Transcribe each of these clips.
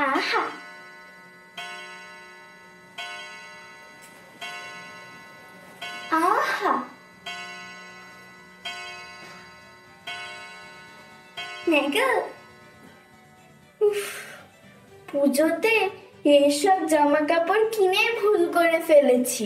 আহা, আহা, নেগো। উফ, পুজোতে এইসব জামা কাপড় কিনে ভুল করে ফেলেছি।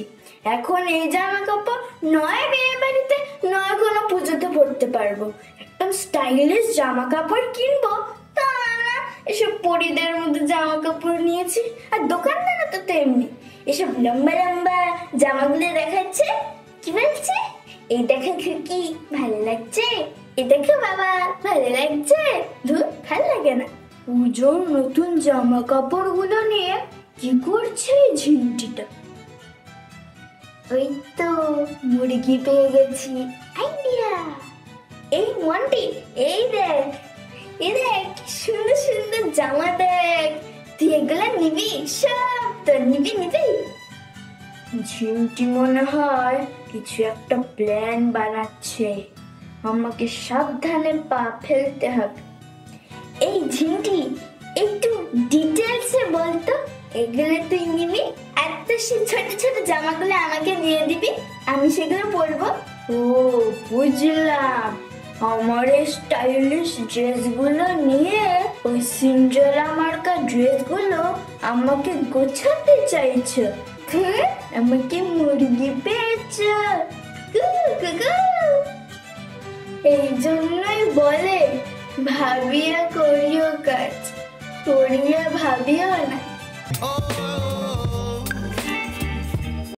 এখন এই জামা কাপড় নয় বিয়ে বাড়িতে নয় কোনো পুজোতে পরতে পারবো। একদম স্টাইলিশ জামা কাপড় কিনবো, তা না এসব পরিদের মধ্যে জামা কাপড় নিয়েছি। আর দোকানদারা তো তেমনি, এসব লম্বা লম্বা জামাগুলো দেখাচ্ছে। কি বলছে? এই দেখো খুকি, ভালো লাগছে? এই দেখো বাবা, ভালো লাগছে? ধুর, ভালো লাগে না। পুজোর নতুন জামা কাপড় গুলো নিয়ে কি করছে এই ঝিমটিটা? ওই তো মুরগি পেয়ে গেছি, আইডিয়া। এই মন্টি, এই দেখ, এই দেখ কি সুন্দর সুন্দর জামা দেখ। তুই এগুলা নিবি? সব তোর নিবি? ঝিমটি মনে হয় কিছু একটা প্ল্যান বানাচ্ছে। আমাকে সাবধানে পা ফেলতে হবে। এই ঝিমটি, একটু ডিটেলসে বলতো, এগুলো তুই নিবি আর তো সে ছোট ছোট জামাগুলো আমাকে দিয়ে দিবি, আমি সেগুলো পরবো। ও বুঝলাম, আমার এই স্টাইলিশ ড্রেসগুলো নিয়ে ওই সিন্ড্রেলা মার্কা ড্রেসগুলো আমাকে গোছাতে চাইছো। আমাকে মুরগি পেয়েছো। এই জন্যই বলে ভাবিয়া করিও কাজ, করিয়া ভাবিও না।